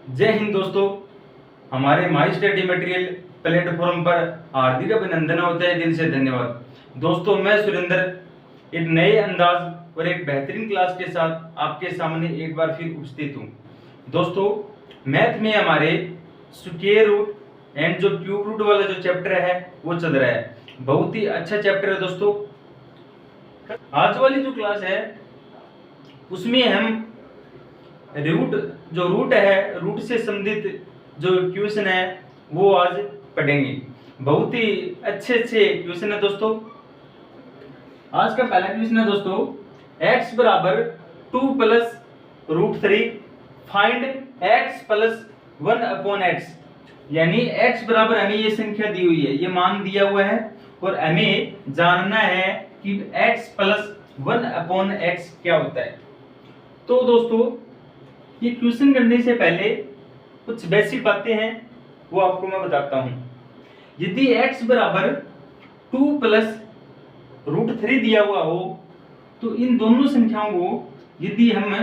जय हिंद दोस्तों। हमारे माई स्टडी मटेरियल प्लेटफॉर्म पर हार्दिक अभिनंदन होता है, दिल से धन्यवाद। दोस्तों, मैं सुरेंद्र एक नए अंदाज और एक बेहतरीन क्लास के साथ आपके सामने एक बार फिर उपस्थित हूँ। दोस्तों, मैथ में हमारे स्क्वायर रूट एंड जो क्यूब रूट वाला जो चैप्टर है वो चल रहा है। बहुत ही अच्छा चैप्टर है दोस्तों। आज वाली जो क्लास है उसमें हम रूट है, रूट से संबंधित जो क्वेश्चन है वो आज पढ़ेंगे। बहुत ही अच्छे क्वेश्चन है दोस्तों। आज का पहला क्वेश्चन है दोस्तों, x बराबर 2 plus root 3 find x plus 1 upon x। यानी x बराबर हमें ये संख्या दी हुई है, ये मान दिया हुआ है और हमें जानना है कि x प्लस 1 अपॉन x क्या होता है। तो दोस्तों, ये क्वेश्चन करने से पहले कुछ बेसिक बातें हैं वो आपको मैं बताता हूं। यदि x बराबर 2 प्लस रूट 3 दिया हुआ हो तो इन दोनों संख्याओं को यदि हम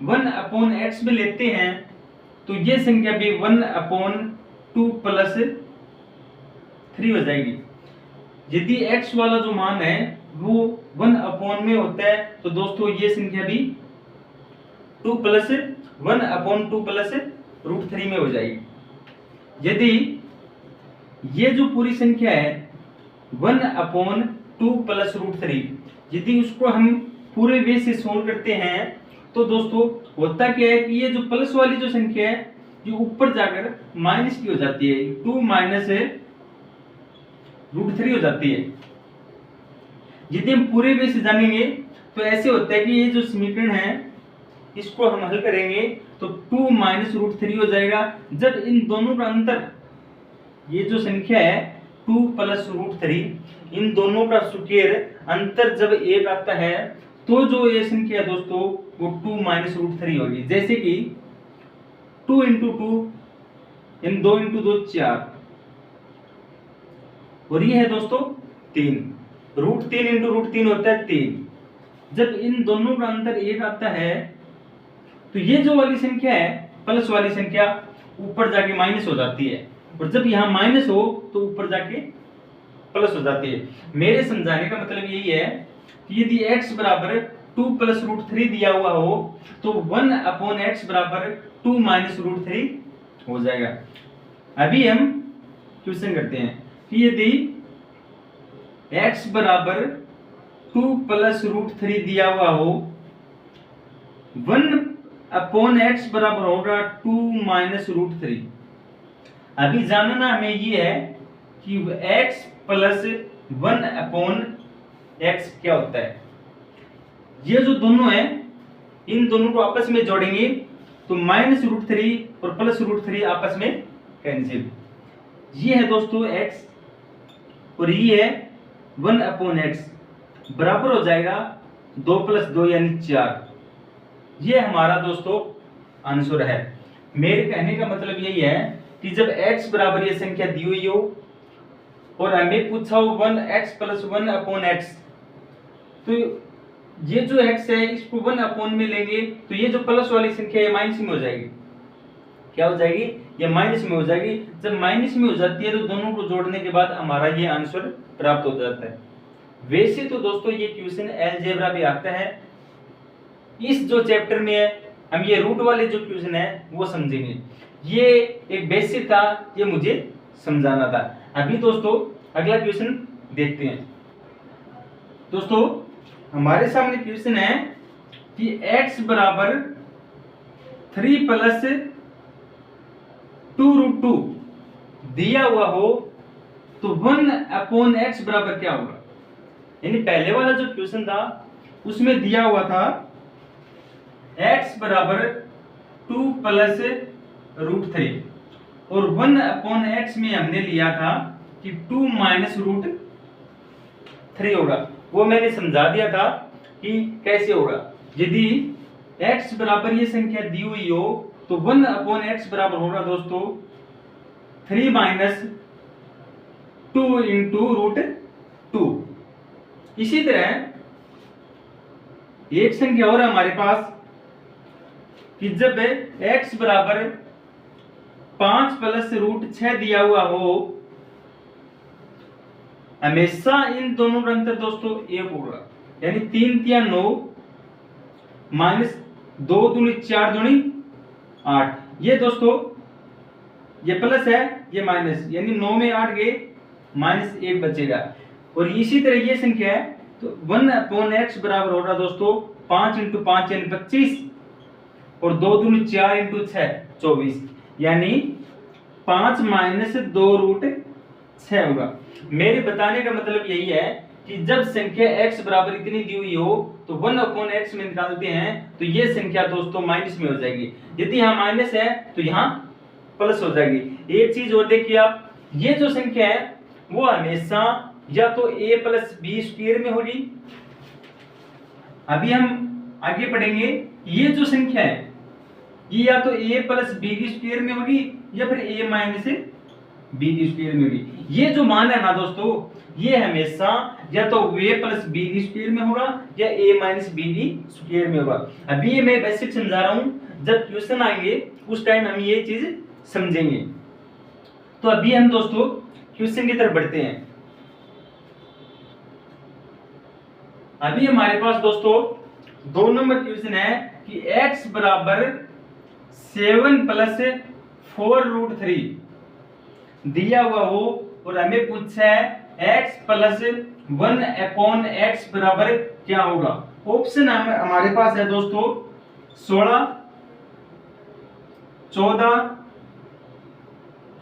1 अपॉन x में लेते हैं तो ये संख्या भी 1 अपॉन 2 प्लस 3 हो जाएगी। यदि x वाला जो मान है वो 1 अपॉन में होता है तो दोस्तों ये संख्या भी 2 प्लस 1 अपॉन 2 प्लस रूट 3 में हो जाएगी। यदि ये जो पूरी संख्या है 1 अपॉन 2 प्लस रूट 3, यदि उसको हम पूरे वे से सोल्व करते हैं तो दोस्तों होता क्या है कि ये जो प्लस वाली जो संख्या है जो ऊपर जाकर माइनस की हो जाती है, 2 माइनस रूट 3 हो जाती है। यदि हम पूरे वे से जानेंगे तो ऐसे होता है कि ये जो समीकरण है इसको हम हल करेंगे तो 2 माइनस रूट 3 हो जाएगा। जब इन दोनों का अंतर, ये जो संख्या है 2 प्लस रूट 3, इन दोनों का स्क्वायर अंतर जब एक आता है तो जो ये संख्या है दोस्तों वो 2 माइनस रूट 3 होगी। जैसे कि 2 इंटू 2 इन 2 इंटू 2 4 और ये है दोस्तों 3। रूट 3 इंटू रूट 3 होता है 3। जब इन दोनों का अंतर एक आता है तो ये जो वाली संख्या है प्लस वाली संख्या ऊपर जाके माइनस हो जाती है और जब यहाँ माइनस हो तो ऊपर जाके प्लस हो जाती है। मेरे समझाने का मतलब यही है कि यदि x बराबर 2 प्लस रूट 3 दिया हुआ हो तो 1 अपॉन x बराबर 2 माइनस रूट 3 हो जाएगा। अभी हम क्वेश्चन करते हैं कि यदि x बराबर 2 प्लस रूट 3 दिया हुआ हो, 1 अपॉन x बराबर होगा 2 माइनस रूट 3। अभी जानना हमें ये है कि x प्लस 1 अपॉन x क्या होता है। ये जो दोनों है इन दोनों को आपस में जोड़ेंगे तो माइनस रूट 3 और प्लस रूट 3 आपस में कैंसिल। ये है दोस्तों x और ये है 1 अपॉन x बराबर हो जाएगा 2 प्लस 2 यानी 4। ये हमारा दोस्तों आंसर है। मेरे कहने का मतलब यही है कि जब x बराबर ये संख्या दी हुई हो और हमें पूछा हो 1x प्लस 1 अपॉन x, तो ये जो x है इसको 1 अपॉन में लेंगे तो ये जो प्लस वाली संख्या है माइनस में हो जाएगी। क्या हो जाएगी? ये माइनस में हो जाएगी। जब माइनस में हो जाती है तो दोनों को जोड़ने के बाद हमारा ये आंसर प्राप्त हो जाता है। वैसे तो दोस्तों ये क्वेश्चन अलजेब्रा भी आता है। इस जो चैप्टर में है हम ये रूट वाले जो क्वेश्चन है वो समझेंगे। ये एक बेसिक था, ये मुझे समझाना था। अभी दोस्तों अगला क्वेश्चन देखते हैं। दोस्तों हमारे सामने क्वेश्चन है कि x बराबर 3 प्लस 2 रूट 2 दिया हुआ हो तो 1 अपॉन x बराबर क्या होगा। यानी पहले वाला जो क्वेश्चन था उसमें दिया हुआ था x बराबर 2 प्लस रूट 3 और 1 अपॉन x में हमने लिया था कि 2 माइनस रूट 3 होगा। वो मैंने समझा दिया था कि कैसे होगा। यदि x बराबर ये संख्या दी हुई हो तो 1 अपॉन x बराबर होगा दोस्तों 3 माइनस 2 इंटू रूट 2। इसी तरह एक संख्या और है हमारे पास कि जब x बराबर 5 प्लस रूट 6 दिया हुआ हो, हमेशा इन दोनों का अंतर दोस्तों 1 होगा। यानी 3 तिया 9 माइनस 2 दूनी 4 दूनी 8। ये दोस्तों ये प्लस है, ये माइनस, यानी 9 में 8 गए, माइनस 1 बचेगा। और इसी तरह ये संख्या है तो 1/x बराबर होगा दोस्तों 5 × 5 यानी 25 और 2 दूनी 4 × 6 24, यानी 5 माइनस 2 रूट 6 होगा। मेरे बताने का मतलब यही है कि जब संख्या x बराबर इतनी दी हुई हो तो 1/x में निकालते हैं तो ये संख्या दोस्तों माइनस में हो जाएगी। यदि यहाँ माइनस है तो यहाँ प्लस हो जाएगी। एक चीज और देखिए आप, ये जो संख्या है वो हमेशा या तो a + b² में होगी। अभी हम आगे पढ़ेंगे, ये जो संख्या है ये या तो a + b² में होगी या फिर a - b² में होगी। ये जो मान है ना दोस्तों, ये हमेशा या तो a + b² में होगा या a - b² में होगा। अभी ये मैं बेसिक समझा रहा हूं, जब क्वेश्चन आएंगे उस टाइम हम ये चीज समझेंगे। तो अभी हम दोस्तों क्वेश्चन की तरफ बढ़ते हैं। अभी हमारे पास दोस्तों 2 नंबर क्वेश्चन है कि x बराबर 7 + 4 रूट 3 दिया हुआ हो और हमें पूछा है x + 1/x बराबर क्या होगा। ऑप्शन हमारे पास है दोस्तों 16, 14,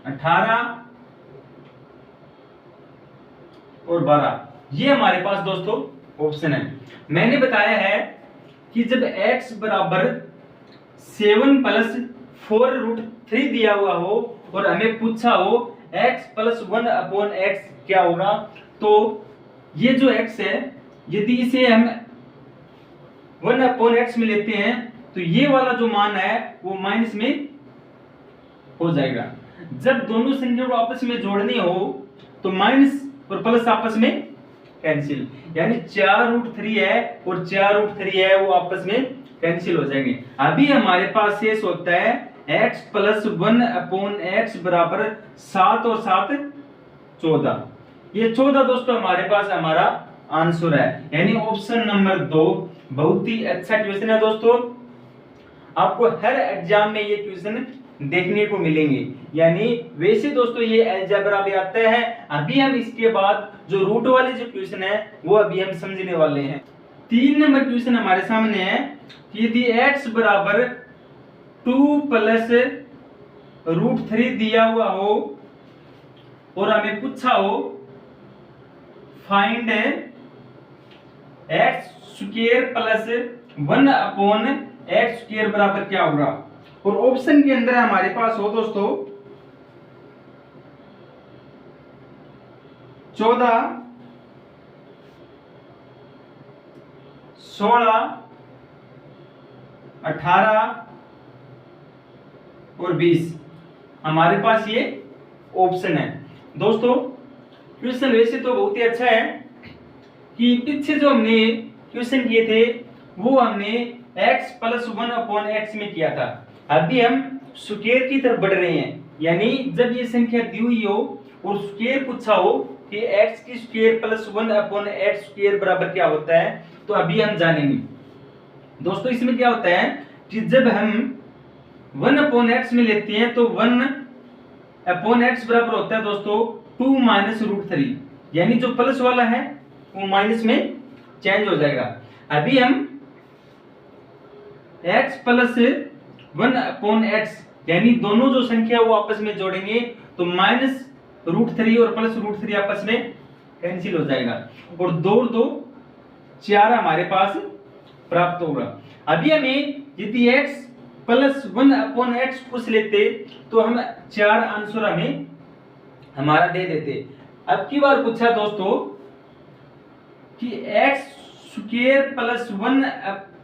18 और 12। ये हमारे पास दोस्तों ऑप्शन है। मैंने बताया है कि जब x बराबर 7 + 4 रूट 3 दिया हुआ हो और हमें पूछा हो x + 1/x क्या होगा, तो ये जो x है यदि इसे हम 1/x में लेते हैं तो ये वाला जो मान है वो माइनस में हो जाएगा। जब दोनों संख्या को आपस में जोड़नी हो तो माइनस और प्लस आपस में कैंसिल, यानी 4 रूट 3 है और 4 रूट 3 है वो आपस में कैंसिल हो जाएंगे। अभी हमारे पास शेष होता है x + 1/x बराबर 7 और 7 14। ये 14 दोस्तों हमारे पास हमारा आंसर है, यानी ऑप्शन नंबर 2 बहुत ही अच्छा क्वेश्चन है दोस्तों। आपको हर एग्जाम में ये क्वेश्चन देखने को मिलेंगे। यानी वैसे दोस्तों ये अलजेब्रा भी आता है। अभी हम इसके बाद जो रूट वाले जो क्वेश्चन है वो अभी हम समझने वाले हैं। 3 नंबर क्वेश्चन हमारे सामने है कि यदि x बराबर 2 + रूट 3 दिया हुआ हो और हमें पूछा हो फाइंड x² + 1/x² बराबर क्या होगा। और ऑप्शन के अंदर हमारे पास हो दोस्तों 14, 16, 18 और 20 हमारे पास ये ऑप्शन है। दोस्तों क्वेश्चन वैसे तो बहुत ही अच्छा है कि पीछे जो हमने क्वेश्चन किए थे वो हमने x + 1/x में किया था। अभी हम स्क्वायर की तरफ बढ़ रहे हैं, यानी जब ये संख्या दी हुई हो और स्क्वायर पूछा हो कि x² + 1/x² बराबर क्या होता है, तो अभी हम जानेंगे। दोस्तों इसमें क्या होता है कि जब हम 1/x में लेते हैं तो 1/x बराबर होता है दोस्तों 2 - रूट 3, यानी जो प्लस वाला है वो माइनस में चेंज हो जाएगा। अभी हम x + 1/x यानी दोनों जो संख्या वो आपस में जोड़ेंगे तो -√3 और +√3 आपस में कैंसिल हो जाएगा और 2 और 2 4 हमारे पास प्राप्त होगा। अभी हमें यदि x + 1/x पूछ लेते तो हम 4 आंसर हमें हमारा दे देते। अब की बार पूछा दोस्तों कि x² +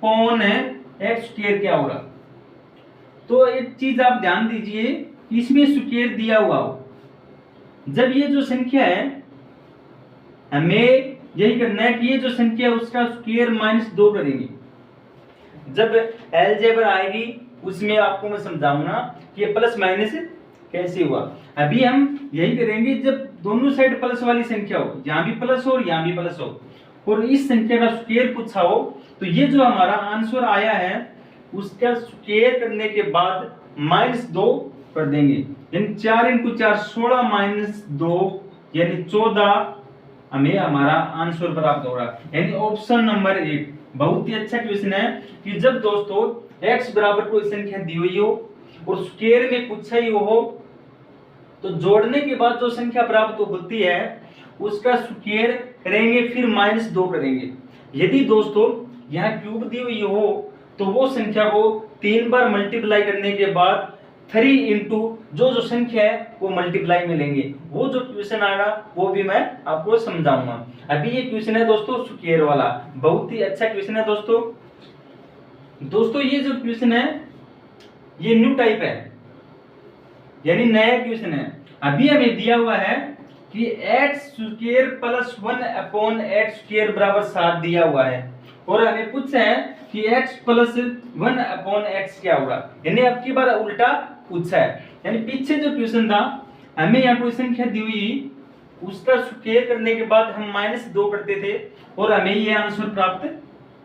1/x² क्या होगा, तो एक चीज आप ध्यान दीजिए, इसमें स्क्वायर दिया हुआ हो, जब ये जो संख्या है हमें यही करना है कि ये जो संख्या है उसका स्क्वायर -2 करेंगे। जब अलजेब्रा आएगी उसमें आपको मैं समझाऊंगा कि ये प्लस माइनस कैसे हुआ? अभी हम यही करेंगे जब दोनों साइड प्लस वाली संख्या हो, यहाँ भी प्लस हो और यहाँ भी प्लस हो, और इस संख्या का स्क्वायर पूछा हो, तो ये जो हमारा आंसर आया है उसका स्क्वायर करने के बाद -2 कर देंगे, यानी 4 × 4 16 - 2 यानी 14 हमें हमारा आंसर प्राप्त होगा। यानी ऑप्शन नंबर 1 बहुत ही अच्छा क्वेश्चन है कि जब दोस्तों x बराबर कोई संख्या दी हुई हो और स्क्वायर में पूछा ही हो, तो जोड़ने के बाद जो संख्या प्राप्त होती है उसका स्क्वायर करेंगे, फिर -2 करेंगे। यदि दोस्तों यहाँ क्यूब दी हुई हो तो वो संख्या को 3 बार मल्टीप्लाई करने के बाद 3 इंटू जो संख्या है वो मल्टीप्लाई में लेंगे। वो जो क्वेश्चन आएगा वो भी मैं आपको समझाऊंगा। अभी ये क्वेश्चन है दोस्तों स्क्वायर वाला, बहुत ही अच्छा क्वेश्चन है दोस्तों। दोस्तों ये जो क्वेश्चन है ये न्यू टाइप है, यानी नया क्वेश्चन है। अभी हमें दिया हुआ है कि x² + 1/x² बराबर 7 दिया हुआ है, और हमें पूछा है कि x + 1/x क्या होगा, यानी अब की बार उल्टा पूछा है। यानी पीछे जो क्वेश्चन था हमें यहाँ कोई संख्या दी हुई, उसका स्क्वायर करने के बाद हम -2 करते थे और हमें ये आंसर प्राप्त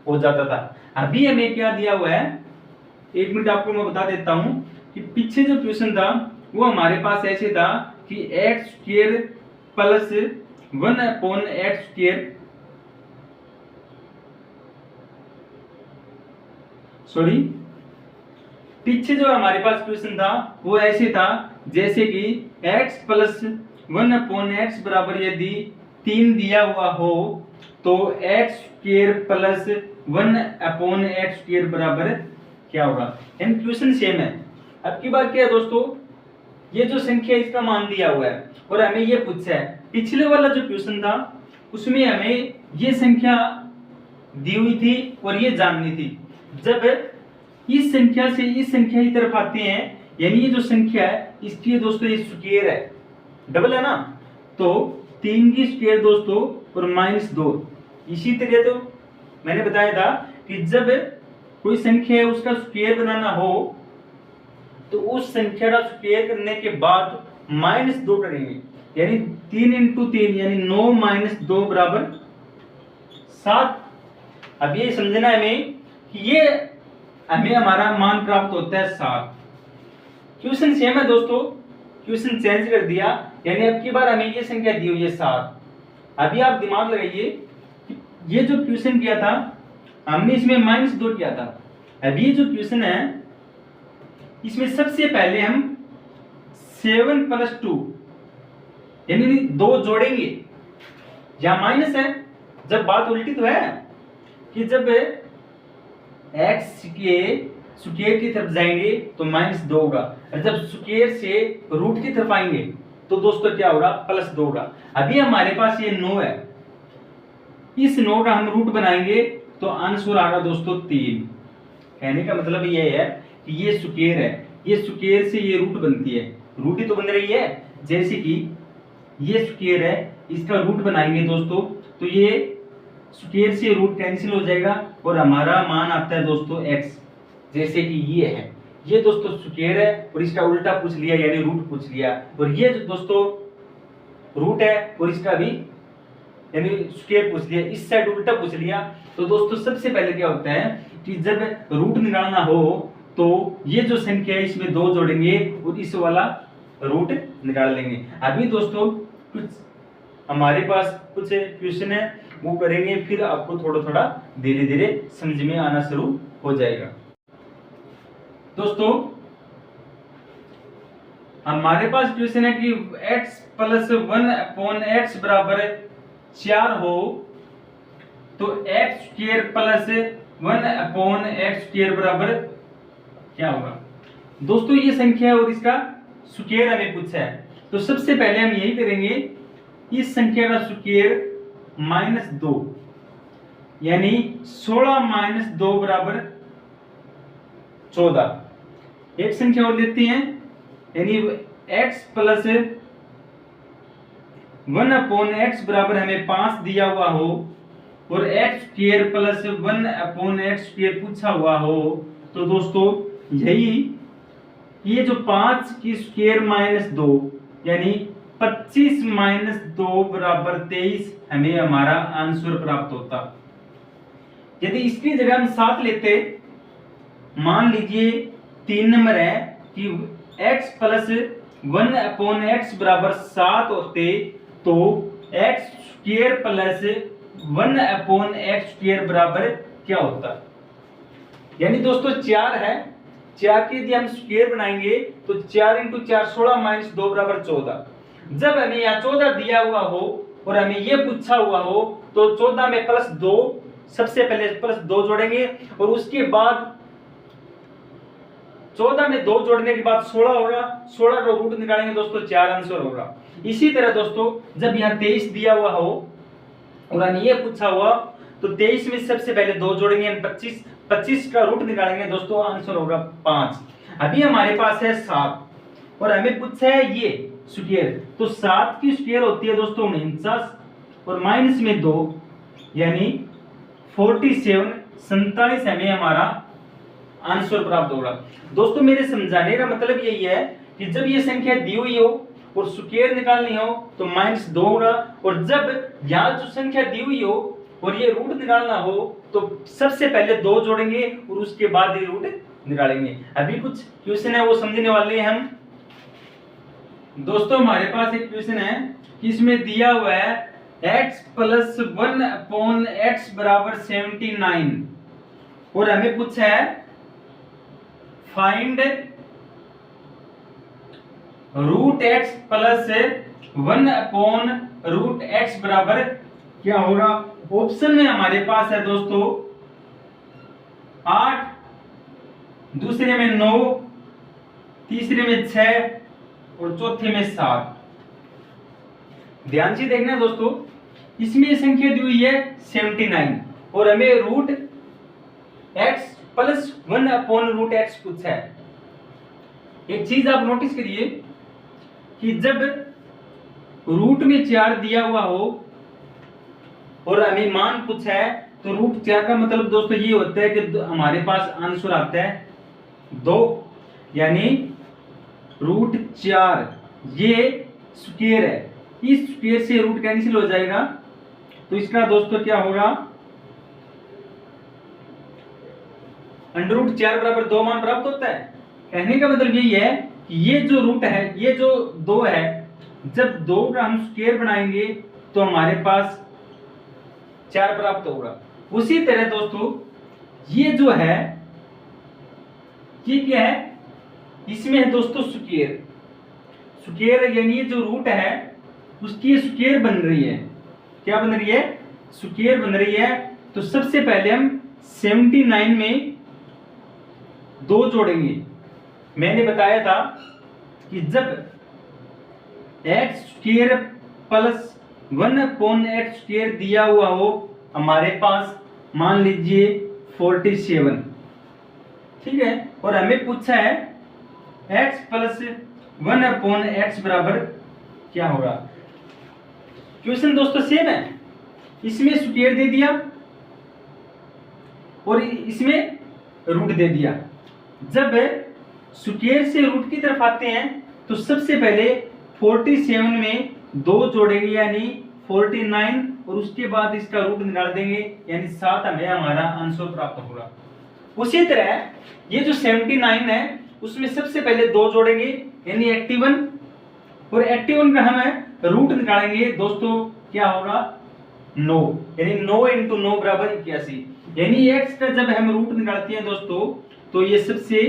हो जाता था। अभी हमें क्या दिया हुआ है, 1 मिनट आपको मैं बता देता हूँ कि पीछे जो क्वेश्चन था वो हमारे पास ऐसे था कि x² + 1/x², सॉरी पीछे जो हमारे पास क्वेश्चन था वो ऐसे था जैसे कि x + 1/x बराबर यदि 3 दिया हुआ हो तो x² + 1/x² बराबर क्या होगा। यानी क्वेश्चन सेम है। अब की बात क्या है दोस्तों, ये जो संख्या इसका मान दिया हुआ है और हमें ये पूछा है। पिछले वाला जो क्वेश्चन था उसमें हमें ये संख्या दी हुई थी और ये जाननी थी। जब इस संख्या से इस संख्या की तरफ आते हैं, यानी ये जो संख्या है इसकी दोस्तों ये स्क्वायर है, डबल है ना, तो 3 की स्क्वायर दोस्तों और -2। इसी तरह तो मैंने बताया था कि जब कोई संख्या है उसका स्क्वायर बनाना हो तो उस संख्या का स्क्वायर करने के बाद -2 करेंगे, यानी 3 × 3 यानी 9 - 2 बराबर 7। अब ये समझना है हमें कि ये हमें हमारा मान प्राप्त होता है 7। क्वेश्चन सेम है दोस्तों, क्वेश्चन चेंज कर दिया, यानी अब की बार हमें ये संख्या दी हुई है 7। अभी आप दिमाग लगाइए, ये जो क्वेश्चन किया था हमने इसमें -2 किया था। अभी ये जो क्वेश्चन है इसमें सबसे पहले हम 7 + 2 यानी 2 जोड़ेंगे, या माइनस है। जब बात उल्टी तो है कि जब x के स्क्वायर की तरफ जाएंगे तो -2 होगा, और जब स्क्वायर से रूट की तरफ आएंगे तो दोस्तों क्या होगा, +2 होगा। अभी हमारे पास ये 9 है, इस 9 का हम रूट बनाएंगे तो आंसर आएगा दोस्तों 3। कहने का मतलब ये है कि ये स्क्वायर है, ये स्क्वायर से ये रूट बनती है, रूट ही तो बन रही है। जैसे कि ये स्क्वायर है, इसका रूट बनाएंगे दोस्तों तो ये स्क्वायर से रूट कैंसिल हो जाएगा और हमारा मान आता है दोस्तों x। जैसे कि ये है, ये दोस्तों स्क्वायर है और इसका उल्टा पूछ लिया यानी रूट पूछ लिया, और ये जो दोस्तों रूट है और इसका भी यानी स्क्वायर पूछ लिया, इस साइड उल्टा पूछ लिया। तो दोस्तों सबसे पहले क्या होता है कि जब रूट निकालना हो तो ये जो संख्या है इसमें 2 जोड़ेंगे और इस वाला रूट निकाल लेंगे। अभी दोस्तों कुछ हमारे पास कुछ क्वेश्चन है वो करेंगे, फिर आपको थोड़ा थोड़ा धीरे धीरे समझ में आना शुरू हो जाएगा। दोस्तों हमारे पास क्वेश्चन है कि x + 1/x बराबर 4 हो तो x² + 1/x² बराबर क्या होगा। दोस्तों ये संख्या है और इसका स्क्वायर हमें पूछा है, तो सबसे पहले हम यही करेंगे, इस संख्या का स्क्वायर -2 यानी 16 - 2 बराबर 14। एक संख्या और लेते हैं, यानी x + 1/x बराबर हमें 5 दिया हुआ हो और x² + 1/x² पूछा हुआ हो, तो दोस्तों यही ये जो 5 की स्क्वायर माइनस 2 यानी 25 माइनस 2 बराबर 23 हमें हमारा आंसर प्राप्त होता। यदि इसकी जगह हम 7 लेते, मान लीजिए 3 नंबर है कि x प्लस 1 अपॉन एक्स बराबर 7 होते तो x square plus 1 upon x square बराबर क्या होता। यानी दोस्तों 4 है, 4 की यदि हम स्क्वायर बनाएंगे तो 4 इंटू 4 16 माइनस 2 बराबर 14। जब हमें यहाँ 14 दिया हुआ हो और हमें ये पूछा हुआ हो तो 14 में प्लस 2, सबसे पहले प्लस 2 जोड़ेंगे और उसके बाद 14 में 2 जोड़ने के बाद 16 होगा, 16 का रूट निकालेंगे दोस्तों 4 आंसर होगा। इसी तरह दोस्तों जब यहाँ 23 दिया हुआ हो और हमें ये पूछा हुआ तो 23 में सबसे पहले 2 जोड़ेंगे 25, 25 का रूट निकालेंगे दोस्तों आंसर होगा 5। अभी हमारे पास है 7 और हमें पूछा है ये स्क्वायर, तो 7 की स्क्वायर होती है दोस्तों 49 और माइनस में 2 यानी 47, 47 हमें हमारा आंसर प्राप्त होगा। दोस्तों मेरे समझाने का मतलब यही है कि जब ये संख्या दी हुई हो और स्क्वायर निकालनी हो तो माइनस 2 होगा, और जब यहाँ जो संख्या दी हुई हो और ये रूट निकालना हो तो सबसे पहले 2 जोड़ेंगे और उसके बाद ये रूट निकालेंगे। अभी कुछ क्वेश्चन है वो समझने वाले हैं हम। दोस्तों हमारे पास एक क्वेश्चन है कि इसमें दिया हुआ है x प्लस 1 अपॉन एक्स बराबर 79 और हमें पूछा है find root x plus 1 upon root x बराबर क्या होगा। ऑप्शन में हमारे पास है दोस्तों 8, दूसरे में 9, तीसरे में 6 और चौथे में 7। ध्यान से देखना दोस्तों, इसमें ये संख्या दी हुई है 79 और हमें root x plus 1 upon root x पूछा है। एक चीज आप नोटिस करिए कि जब रूट में 4 दिया हुआ हो और हमें मान पूछा है तो रूट 4 का मतलब दोस्तों ये होता है कि हमारे पास आंसर आता है 2 यानी रूट 4। ये स्क्वायर है, इस स्क्वायर से रूट कैंसिल हो जाएगा तो इसका दोस्तों क्या होगा अंडर रूट 4 बराबर 2 मान प्राप्त होता है। कहने का मतलब यही है कि ये जो रूट है, ये जो 2 है, जब 2 का हम स्क्वायर बनाएंगे तो हमारे पास 4 प्राप्त होगा। उसी तरह दोस्तों ये जो है ये क्या है, इसमें है दोस्तों स्क्वायर, स्क्वायर यानी ये जो रूट है उसकी स्क्वायर बन रही है। क्या बन रही है? स्क्वायर बन रही है। तो सबसे पहले हम 79 में 2 जोड़ेंगे। मैंने बताया था कि जब x square plus 1 upon x square दिया हुआ हो हमारे पास मान लीजिए 47, ठीक है, और हमें पूछा है x प्लस 1 अपॉन एक्स बराबर क्या होगा। क्वेश्चन दोस्तों सेम है, इसमें स्क्वायर दे दिया और इसमें रूट दे दिया। जब स्क्वायर से रूट की तरफ आते हैं तो सबसे पहले 47 में 2 जोड़ेंगे यानी 49 और उसके बाद इसका रूट निकाल देंगे यानी 7 हमें हमारा आंसर प्राप्त होगा। उसी तरह ये जो 79 है उसमें सबसे पहले 2 जोड़ेंगे यानी 81 और 81 का हम रूट निकालेंगे दोस्तों क्या होगा 9 यानी 9 इंटू 9 बराबर 81। यानी x का जब हम रूट निकालते हैं दोस्तों तो ये सबसे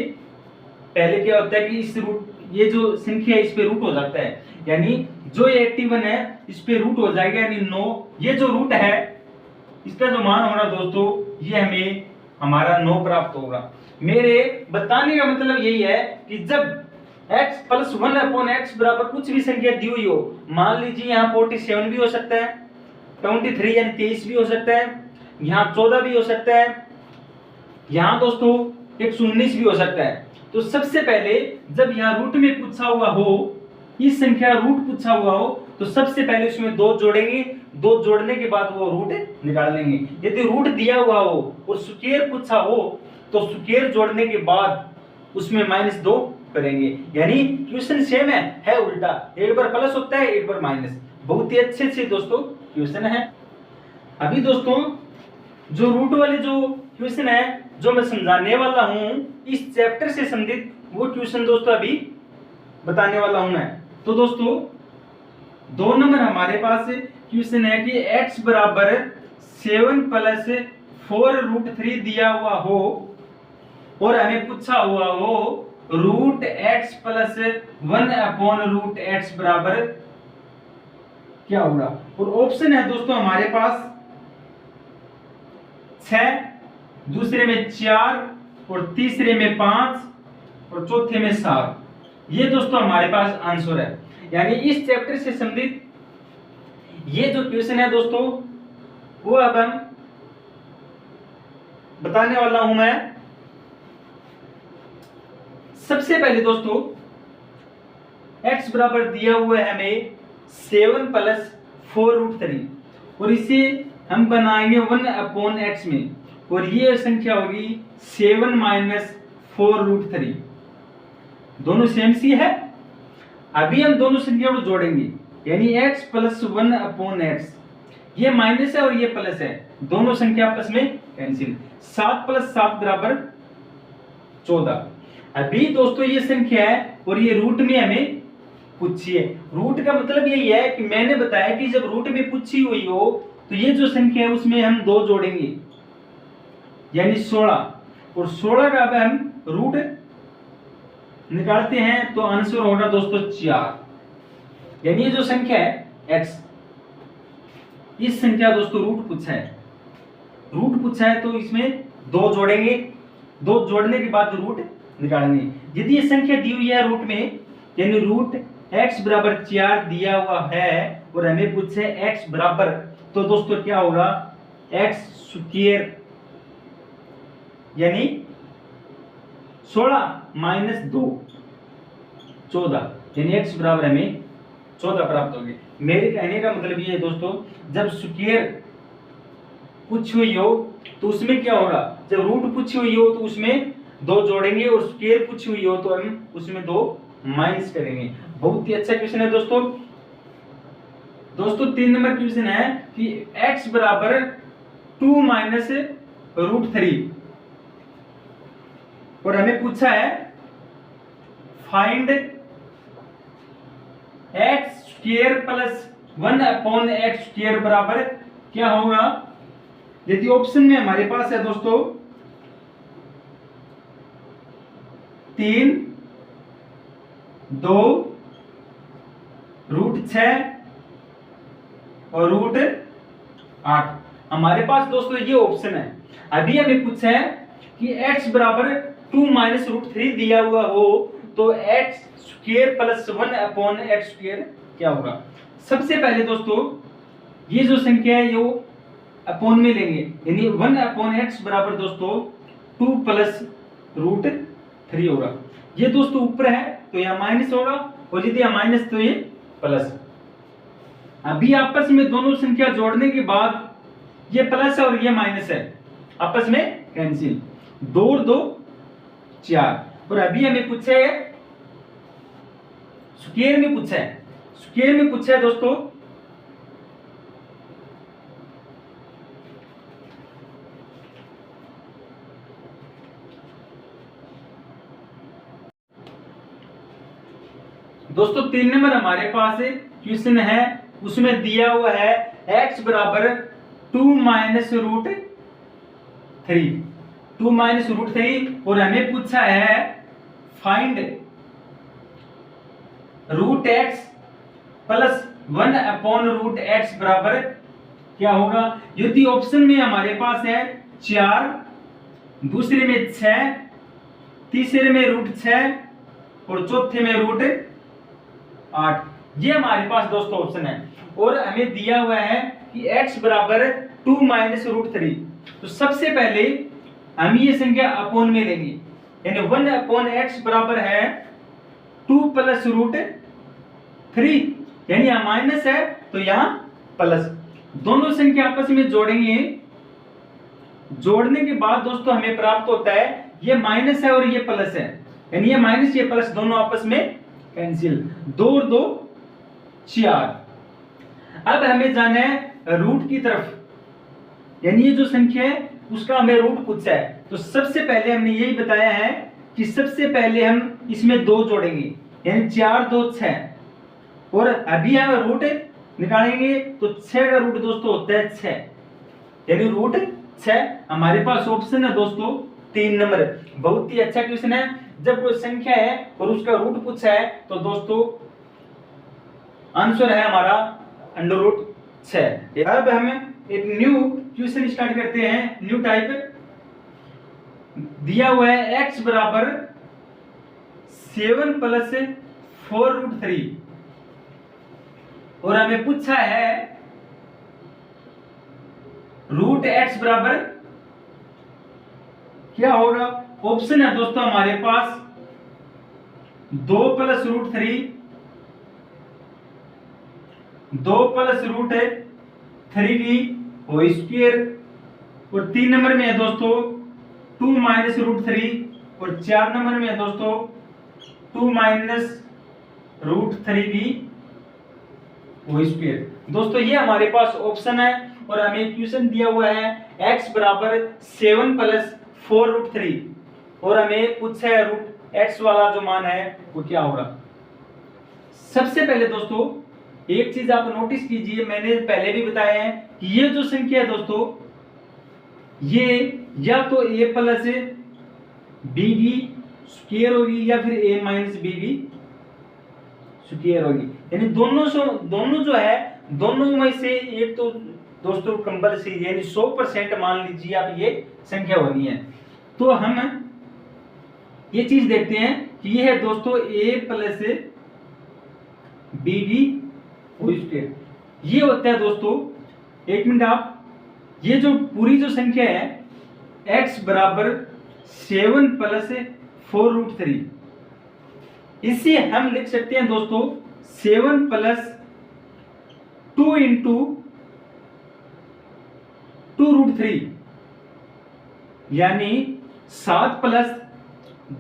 पहले क्या होता है कि इस रूट, ये जो संख्या है इस पे रूट हो जाता है, यानी जो ये 81 है इस पे रूट हो जाएगा यानी 9। ये जो रूट है इसका जो मान होगा दोस्तों ये हमें हमारा 9 प्राप्त होगा। मेरे बताने का मतलब यही है कि जब x प्लस 1 अपॉन एक्स बराबर कुछ भी संख्या दी हुई हो, मान लीजिए यहाँ 47 भी हो सकता है, 23 यानी 23 भी हो सकता है, यहाँ 14 भी हो सकता है, यहाँ दोस्तों 119 भी हो सकता है। तो सबसे पहले जब यहाँ रूट में पूछा हुआ हो, इस संख्या रूट पूछा हुआ हो तो सबसे पहले उसमें 2 जोड़ेंगे, 2 जोड़ने के बाद वो रूट निकाल लेंगे। यदि रूट दिया हुआ हो और स्क्वायर पूछा हो तो स्क्वायर जोड़ने के बाद उसमें -2 करेंगे। यानी क्वेश्चन सेम है उल्टा, एक बार प्लस होता है एक बार माइनस। बहुत ही अच्छे से दोस्तों क्वेश्चन है। अभी दोस्तों जो रूट वाले जो क्वेश्चन है जो मैं समझाने वाला हूं इस चैप्टर से संबंधित वो क्वेश्चन दोस्तों अभी बताने वाला हूं मैं। तो दोस्तों 2 नंबर हमारे पास क्वेश्चन है कि x बराबर 7 प्लस 4 रूट 3 दिया हुआ हो और हमें पूछा हुआ हो root x plus 1 upon root x बराबर क्या होगा। और ऑप्शन है दोस्तों हमारे पास 6, दूसरे में 4 और तीसरे में 5 और चौथे में 7। ये दोस्तों हमारे पास आंसर है। यानी इस चैप्टर से संबंधित ये जो क्वेश्चन है दोस्तों वो अब हम बताने वाला हूं मैं। सबसे पहले दोस्तों x बराबर दिया हुआ है हमें 7 प्लस 4 रूट 3 और इसे हम बनाएंगे 1 अपॉन x में और ये संख्या होगी 7 माइनस 4 रूट 3। दोनों सेम सी है। अभी हम दोनों संख्या को जोड़ेंगे यानी x प्लस 1 अपॉन x, ये माइनस है और ये प्लस है, दोनों संख्या आपस में कैंसिल। 7 प्लस 7 बराबर 14। अभी दोस्तों ये संख्या है और ये रूट में हमें पूछी है। रूट का मतलब यही है कि मैंने बताया कि जब रूट में पूछी हुई हो तो ये जो संख्या है उसमें हम 2 जोड़ेंगे यानी 16 और 16 का अब हम रूट निकालते हैं तो आंसर होगा दोस्तों 4। यानी ये जो संख्या है x, इस संख्या दोस्तों रूट पूछा है तो इसमें 2 जोड़ेंगे, 2 जोड़ने के बाद रूट निकालेंगे। यदि ये संख्या दी हुई है रूट में यानी रूट x बराबर 4 दिया हुआ है और हमें पूछा है x बराबर, तो दोस्तों क्या होगा x स्क्वायर यानी 16 माइनस 2 14 यानी x बराबर हमें 14 प्राप्त होगी। मेरे कहने का मतलब ये है दोस्तों जब स्क्वायर पूछी हुई हो तो उसमें क्या होगा, जब रूट पूछी हुई हो तो उसमें 2 जोड़ेंगे और स्क्वायर पूछी हुई हो तो हम उसमें 2 माइनस करेंगे। बहुत ही अच्छा क्वेश्चन है दोस्तों। 3 नंबर क्वेश्चन है कि x बराबर 2 माइनस रूट 3 और हमें पूछा है find x square plus 1 upon x square बराबर क्या होगा। यदि ऑप्शन में हमारे पास है दोस्तों 3, 2, रूट 6 और रूट 8, हमारे पास दोस्तों ये ऑप्शन है। अभी हमें पूछा है कि x बराबर 2 माइनस रूट 3 दिया हुआ हो तो x square plus 1 upon x square क्या होगा। सबसे पहले दोस्तों ये जो संख्या है ये अपॉन में लेंगे यानी 1 अपॉन x बराबर दोस्तों 2 प्लस रूट 3 होगा। ये दोस्तों ऊपर है तो यह माइनस होगा और यदि माइनस तो ये प्लस। अभी आपस में दोनों संख्या जोड़ने के बाद ये प्लस है और ये माइनस है, आपस में कैंसिल। 2 और 2 4 और अभी हमें पूछा है स्क्वायर में पूछा है दोस्तों दोस्तों 3 नंबर हमारे पास क्वेश्चन है उसमें दिया हुआ है x बराबर 2 माइनस रूट 3 और हमें पूछा है find root x plus 1 upon root x बराबर क्या होगा। यदि ऑप्शन में हमारे पास है 4, दूसरे में 6, तीसरे में रूट 6 और चौथे में रूट 8, ये हमारे पास दोस्तों ऑप्शन है। और हमें दिया हुआ है कि x बराबर 2 माइनस रूट 3, तो सबसे पहले हम ये संख्या अपॉन में लेंगे यानी 1 अपॉन x बराबर है 2 प्लस रूट 3 यानी यहाँ माइनस है तो यहाँ प्लस। दोनों संख्या आपस में जोड़ेंगे, जोड़ने के बाद दोस्तों हमें प्राप्त होता है ये माइनस है और ये प्लस है यानी ये माइनस ये प्लस दोनों आपस में कैंसिल, 2 और 2 4। अब हमें जाना है रूट की तरफ, यानी ये जो संख्या है उसका हमें रूट पूछा है। तो सबसे पहले हमने यही बताया है कि सबसे पहले हम इसमें 2 जोड़ेंगे, यानी 4 2 6, और अभी हम रूट निकालेंगे तो 6 का रूट दोस्तों होता है 6, यानी रूट 6 हमारे पास ऑप्शन है दोस्तों 3 नंबर। बहुत ही अच्छा क्वेश्चन है। जब कोई संख्या है और उसका रूट पूछा है तो दोस्तों आंसर है हमारा अंडर रूट 6। अब हम एक न्यू क्वेश्चन स्टार्ट करते हैं, न्यू टाइप। दिया हुआ है x बराबर 7 प्लस 4 रूट 3, और हमें पूछा है रूट x बराबर क्या होगा। ऑप्शन है दोस्तों हमारे पास 2 प्लस रूट 3, 2 प्लस रूट 3 की होल स्क्वायर, और 3 नंबर में है दोस्तों 2 माइनस रूट 3, और 4 नंबर में है दोस्तों 2 माइनस रूट 3 की होल स्क्वायर। दोस्तों ये हमारे पास ऑप्शन है, और हमें क्वेश्चन दिया हुआ है x बराबर 7 प्लस 4 रूट 3, और हमें पूछा है रूट x वाला जो मान है वो क्या होगा। सबसे पहले दोस्तों एक चीज आप नोटिस कीजिए, मैंने पहले भी बताया है कि ये जो संख्या है दोस्तों ये या तो a प्लस बी की स्क्वायर होगी या फिर a माइनस बी की स्क्वायर होगी, यानी दोनों जो है दोनों में से एक तो दोस्तों कंपल्सरी, यानी 100% मान लीजिए आप ये संख्या होनी है। तो हम ये चीज देखते हैं कि ये है दोस्तों a प्लस बी की होल स्क्वायर, ये होता है दोस्तों, एक मिनट आप, ये जो पूरी जो संख्या है x बराबर 7 प्लस 4 रूट 3, इसे हम लिख सकते हैं दोस्तों 7 प्लस 2 इंटू 2 रूट 3, यानी 7 प्लस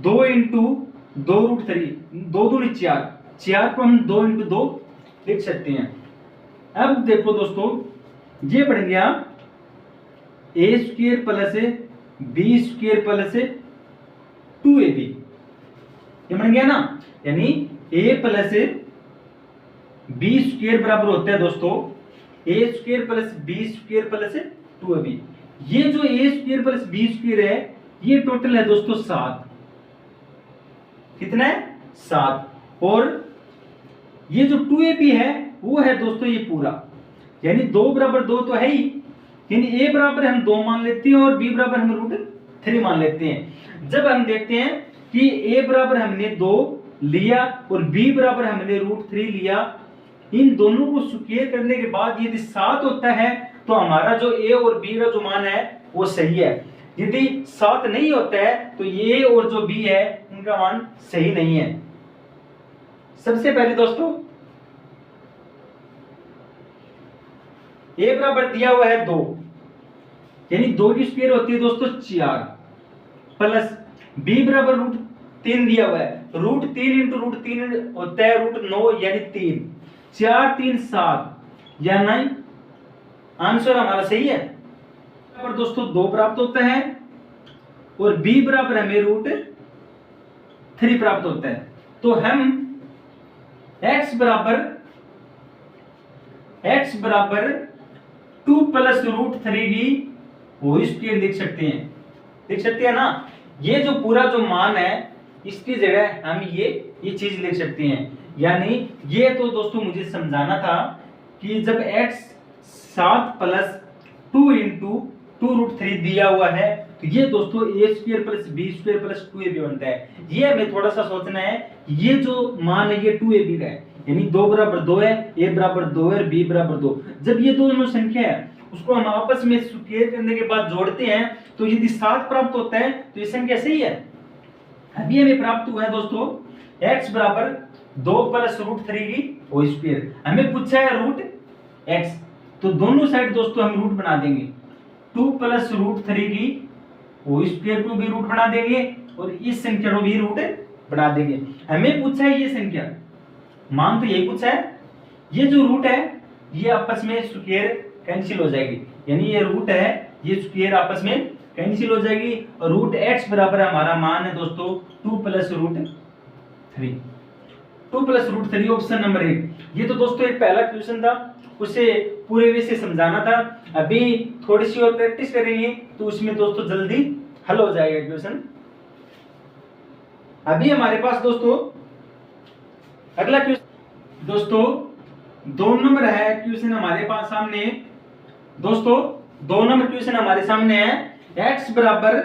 2 इंटू 2 रूट 3, 2 दूनी 4, 4 को हम 2 इंटू 2 लिख सकते हैं। अब देखो दोस्तों ये बन गया a square plus b square plus 2ab, ये बन गया ना, यानी a प्लस बी स्क्वायर बराबर होता है दोस्तों a square plus b square plus 2ab। ये जो a square plus b square है ये टोटल है दोस्तों 7, कितना है 7, और ये जो 2ab है वो है दोस्तों ये पूरा, यानी 2 बराबर 2 तो है ही, यानी a बराबर हम 2 मान लेते हैं और b बराबर हम रूट 3 मान लेते हैं। जब हम देखते हैं कि a बराबर हमने 2 लिया और b बराबर हमने रूट 3 लिया, इन दोनों को स्क्वायर करने के बाद यदि 7 होता है तो हमारा जो a और b का जो मान है वो सही है। यदि 7 नहीं होता है तो a और जो b है उनका मान सही नहीं है। सबसे पहले दोस्तों a बराबर दिया हुआ है 2, यानी 2 की स्क्वायर होती है दोस्तों 4, प्लस b बराबर रूट 3 दिया हुआ है, रूट 3 इंटू रूट 3 होता है रूट 9, यानी 3, 4 3 7, यानी आंसर हमारा सही है। पर दोस्तों 2 प्राप्त होता है और b बराबर हमें रूट 3 प्राप्त होता है। तो हम x बराबर 2 प्लस रूट 3 की होल स्क्वायर लिख सकते हैं ना। ये जो पूरा जो मान है इसकी जगह हम ये चीज लिख सकते हैं, यानी ये तो दोस्तों मुझे समझाना था कि जब x 7 प्लस 2 इंटू 2 रूट 3 दिया हुआ है तो ये दोस्तों a square plus b square plus 2ab बनता है। ये हमें थोड़ा सा सोचना है, ये जो मान है ये 2ab का है, यानी 2 बराबर 2 है, a बराबर 2 है और b बराबर 2। जब ये दोनों संख्या है उसको हम आपस में स्क्वायर करने के बाद जोड़ते हैं तो यदि 7 प्राप्त होता है तो ये संख्या सही है। अभी हमें प्राप्त हुआ है दोस्तों x बराबर 2 प्लस रूट 3 की होल स्क्वायर, हमें पूछा है रूट x, तो दोनों साइड दोस्तों हम रूट बना देंगे, 2 प्लस रूट 3 की होल स्क्वायर को भी रूट बना देंगे और इस संख्या को भी रूट बढ़ा देंगे। हमें पूछा है ये संख्या, मान तो यही पूछा है, ये जो रूट है ये आपस में स्क्वायर कैंसिल हो जाएगी, यानी ये रूट है ये स्क्वायर आपस में कैंसिल हो जाएगी, और रूट एक्स बराबर हमारा मान है दोस्तों 2 plus root 3, 2 plus root 3, option number 1। ये तो दोस्तों एक पहला क्वेश्चन था, उसे पूरे वे से समझाना था। अभी थोड़ी सी और प्रैक्टिस करेंगे तो उसमें दोस्तों जल्दी हल हो जाएगा क्वेश्चन। अभी हमारे पास दोस्तों अगला क्वेश्चन दोस्तों 2 नंबर है क्वेश्चन हमारे पास सामने। दोस्तों 2 नंबर क्वेश्चन हमारे सामने है, x बराबर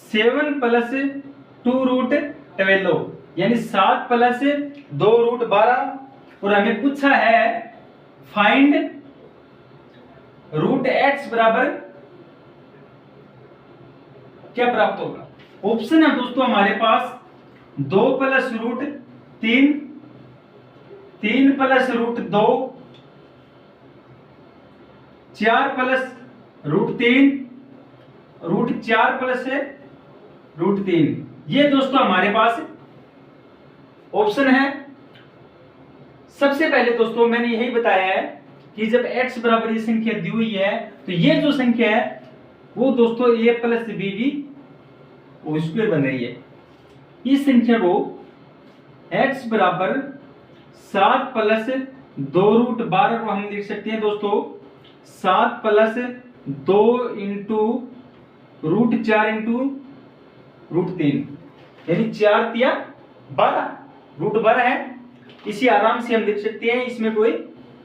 7 प्लस 2 रूट 12, यानी 7 प्लस 2 रूट 12, और हमें पूछा है फाइंड रूट x बराबर क्या प्राप्त होगा। ऑप्शन है दोस्तों हमारे पास 2 plus root 3, 3 plus root 2, 4 plus root 3, root 4 plus root 3। ये दोस्तों हमारे पास ऑप्शन है। सबसे पहले दोस्तों मैंने यही बताया है कि जब x बराबर ये संख्या दी हुई है तो ये जो संख्या है वो दोस्तों a प्लस बी की वो स्क्वायर बन रही है। इस संख्या को x बराबर 7 प्लस 2 रूट 12 को हम लिख सकते हैं दोस्तों 7 plus 2 into root 4 into root 3, यानी 4 तिया 12, रूट 12 है, इसी आराम से हम लिख सकते हैं, इसमें कोई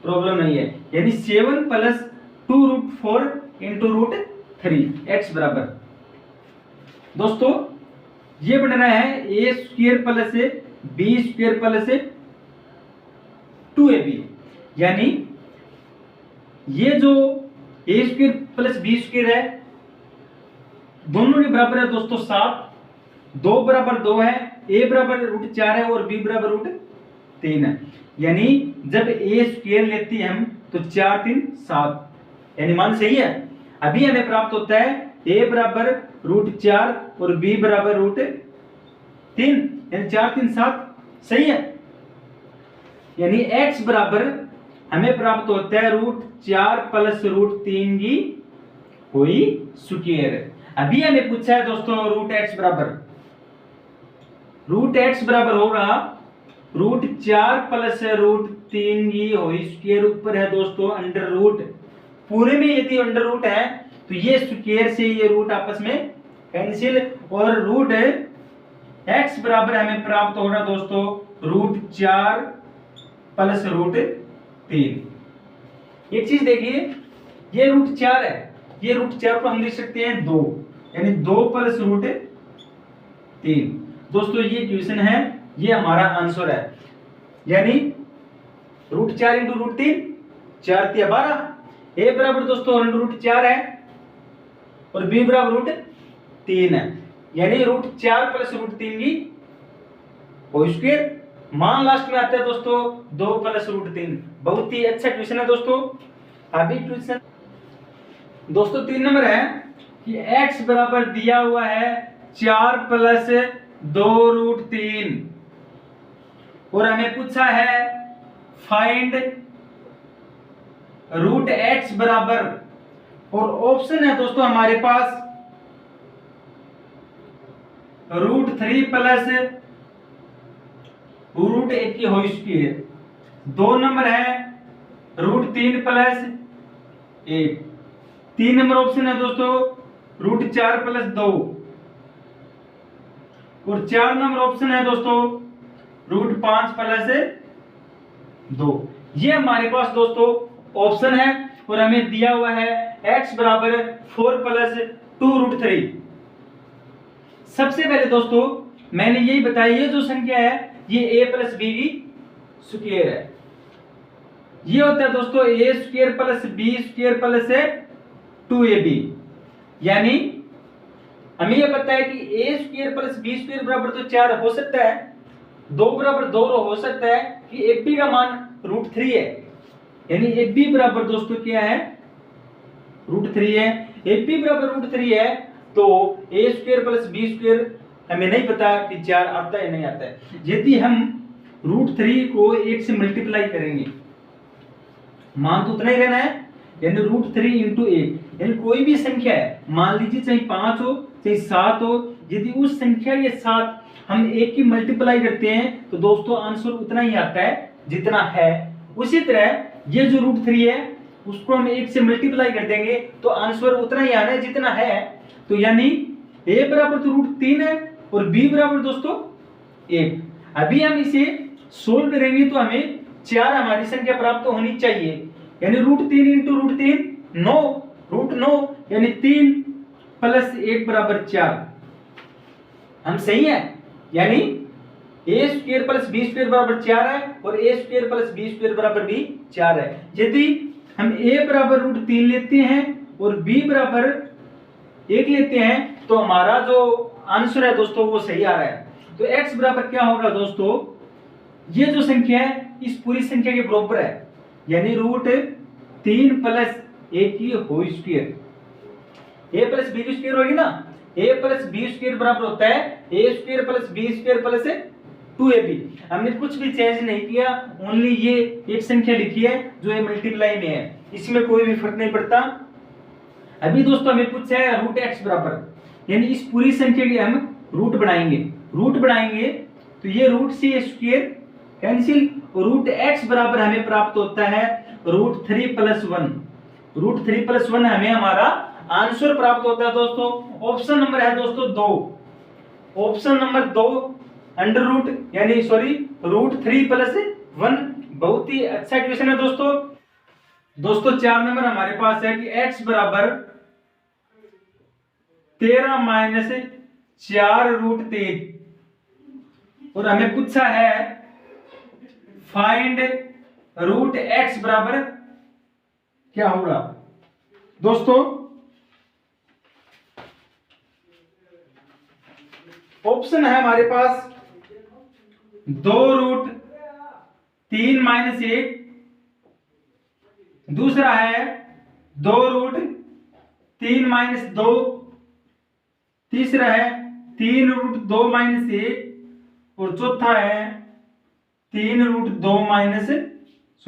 प्रॉब्लम नहीं है। यानी 7 plus 2 root 4 into root 3 x बराबर दोस्तों ये बन रहा है a square plus b square plus 2ab, यानी ये जो a square plus b square है दोनों के बराबर है दोस्तों 7, 2 बराबर 2 है, a बराबर रूट 4 है और b बराबर रूट 3 है, यानी जब a स्क्वायर लेते हैं हम तो 4 3 7, यानी मान सही है। अभी हमें प्राप्त होता है a बराबर रूट 4 और b बराबर रूट 3, यानी 4 3 7 सही है, यानी x बराबर हमें प्राप्त होता है रूट 4 प्लस रूट 3 की कोई स्क्वायर। अभी हमें पूछा है दोस्तों रूट x बराबर होगा रूट 4 प्लस रूट 3 की होल स्क्वायर, ऊपर है दोस्तों अंडर रूट, पूरे में यदि अंडर रूट है तो ये स्क्वायर से ये रूट आपस में कैंसिल, और रूट x बराबर हमें प्राप्त होगा दोस्तों रूट 4 प्लस रूट 3। एक चीज देखिए, ये रूट 4 है, ये रूट 4 को हम लिख सकते हैं 2, यानी 2 प्लस रूट 3। दोस्तों ये क्वेश्चन है, ये हमारा आंसर है, यानी रूट 4 इंटू रूट 3 4 तिया 12, ए बराबर दोस्तों अंडर रूट 4 है और बी बराबर रूट 3 है, यानी रूट 4 प्लस रूट 3 की होल स्क्वायर। मान लास्ट में आता है दोस्तों 2 प्लस रूट 3। बहुत ही अच्छा क्वेश्चन है दोस्तों। अभी क्वेश्चन दोस्तों 3 नंबर है कि x बराबर दिया हुआ है 4 प्लस 2 रूट 3 और हमें पूछा है फाइंड रूट x बराबर, और ऑप्शन है दोस्तों हमारे पास रूट 3 प्लस रूट 1 की होल स्क्वायर। 2 नंबर है रूट 3 प्लस 1। 3 नंबर ऑप्शन है दोस्तों रूट 4 प्लस 2, और 4 नंबर ऑप्शन है दोस्तों रूट 5 प्लस 2। ये हमारे पास दोस्तों ऑप्शन है, और हमें दिया हुआ है x बराबर 4 प्लस 2 रूट 3। सबसे पहले दोस्तों मैंने यही बताया, ये जो संख्या है ये a प्लस बी की स्क्वायर है। ये होता है दोस्तों a square plus b square plus 2ab, यानी हमें यह पता है कि a square plus b square बराबर तो 4 हो सकता है, 2 बराबर 2 हो सकता है कि ab का मान रूट 3 है, यानी ab बराबर दोस्तों क्या है रूट 3 है। ab बराबर रूट 3 है तो a square plus b square हमें नहीं पता कि 4 आता है नहीं आता है। यदि हम √3 को 1 से मल्टीप्लाई करेंगे, मान तो उतना ही रहना है, यानी √3 × 1, यानी कोई भी संख्या है, मान लीजिए चाहे 5 हो चाहे 7 हो, यदि उस संख्या के साथ हम 1 की मल्टीप्लाई करते हैं तो दोस्तों आंसर उतना ही आता है जितना है। उसी तरह ये जो √3 है उसको हम 1 से मल्टीप्लाई कर देंगे तो आंसर उतना ही आना है जितना है। तो यानी a बराबर तो √3 है और b बराबर दोस्तों 1। अभी हम इसे सोल्व करेंगे तो हमें 4 हमारी संख्या प्राप्त होनी चाहिए, यानी √3 × √3 9, √9 यानी 3 + 1 = 4। हम सही है, यानी a² + b² = 4 है और a² + b² = भी 4 है। यदि हम a बराबर √3 लेते हैं और b बराबर 1 लेते हैं तो हमारा जो आंसर है दोस्तों वो सही आ रहा है। तो x बराबर क्या होगा दोस्तों, ये जो संख्या है इस पूरी संख्या के बराबर है, यानी √3 + 1 की होल स्क्वायर, a + b² होगी ना, a + b² बराबर होता है a² + b² + 2ab। हमने कुछ भी चेंज नहीं किया, ओनली ये एक संख्या लिखी है जो ये मल्टीप्लाई में है, इसमें कोई भी फर्क नहीं पड़ता। अभी दोस्तों हमें पूछा है √x बराबर, यानी इस पूरी संख्या के हम रूट बनाएंगे तो ये √c² कैंसिल, √x बराबर हमें प्राप्त होता है √3 + 1। √3 + 1 हमें हमारा आंसर प्राप्त होता है दोस्तों। ऑप्शन नंबर है दोस्तों 2, ऑप्शन नंबर 2 √ यानी सॉरी √3 + 1। बहुत ही अच्छा क्वेश्चन है दोस्तों। 4 नंबर हमारे पास है कि x बराबर 13 - 4√3 और हमें पूछा है फाइंड √x बराबर क्या होगा। दोस्तों ऑप्शन है हमारे पास 2√3 - 1, दूसरा है 2√3 - 2, तीसरा है 3√2 - 1 और चौथा है 3√2 +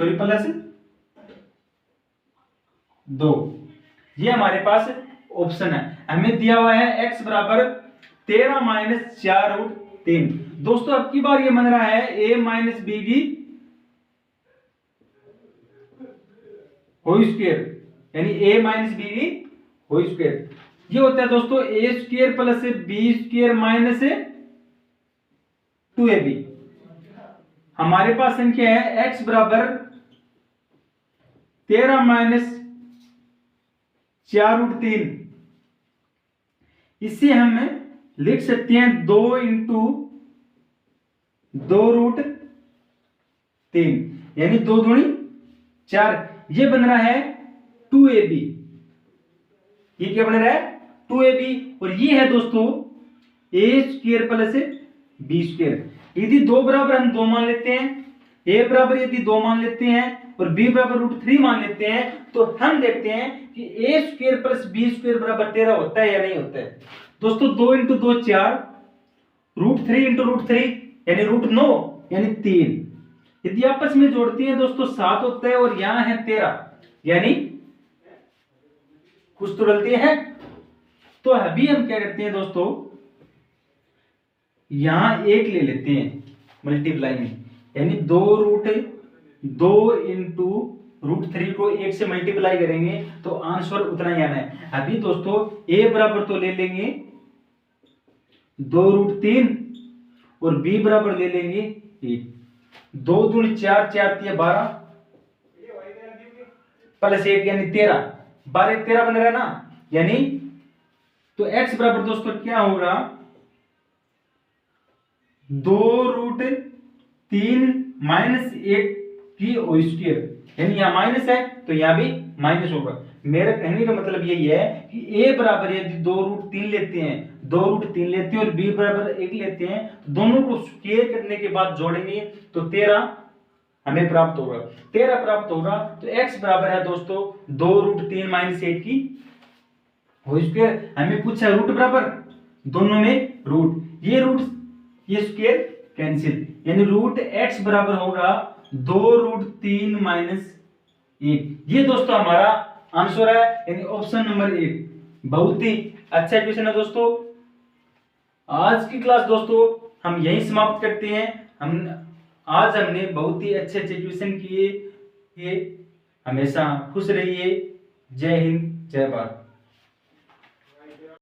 2। ये हमारे पास ऑप्शन है। हमें दिया हुआ है x बराबर 13 - 4√3। दोस्तों अब की बार ये बन रहा है a - b की होल स्क्वायर, यानी a - b की होल स्क्वायर। ये होता है दोस्तों a² + b² - 2ab। हमारे पास संख्या है x बराबर 13 - 4√3। इसे हम लिख सकते हैं 2 × 2√3, यानी 2 दूनी 4। ये बन रहा है 2ab। ये क्या बन रहा है 2ab और ये है दोस्तों a² + b²। यदि 2 बराबर हम 2 मान लेते हैं, a बराबर यदि 2 मान लेते हैं और b बराबर √3 मान लेते हैं तो हम देखते हैं कि a² + b² बराबर 13 होता है या नहीं होता है। दोस्तों 2 × 2 4, √3 × √3 यानी √9 यानी 3। यदि आपस में जोड़ते हैं दोस्तों 7 होता है और यहां है 13, यानी कुछ तो गलती है। तो अभी हम क्या करते हैं दोस्तों, यहां 1 ले लेते हैं मल्टीप्लाई में, यानी 2√2 × √3 को 1 से मल्टीप्लाई करेंगे तो आंसर उतना ही आना है। अभी दोस्तों a बराबर तो ले लेंगे 2√3 और b बराबर ले लेंगे 1। 2 दूनी 4, 4 × 12 + 1 यानी 13, 12 × 13 बन रहा है ना, यानी तो x बराबर दोस्तों क्या होगा 2√3 - 1 की होल स्क्वायर, यानी यहाँ माइनस है तो यहाँ भी माइनस होगा। मेरा कहने का मतलब यही है कि a बराबर यदि 2√3 लेते हैं, 2√3 लेते हैं और b बराबर 1 लेते हैं तो दोनों को स्क्वायर करने के बाद जोड़ेंगे तो 13 हमें प्राप्त होगा। 13 प्राप्त होगा तो x बराबर है दोस्तों 2√3 - 1 की होल स्क्वायर। हमें पूछा रूट बराबर दोनों में रूट, ये स्क्वायर कैंसिल, यानी रूट एक्स बराबर होगा 2√3 माइनस 1। ये दोस्तों हमारा आंसर है, यानी ऑप्शन नंबर 1। बहुत ही अच्छा क्वेश्चन है दोस्तों। आज की क्लास दोस्तों हम यही समाप्त करते हैं। आज हमने बहुत ही अच्छे अच्छे क्वेश्चन किए। हमेशा खुश रहिए। जय हिंद, जय भारत।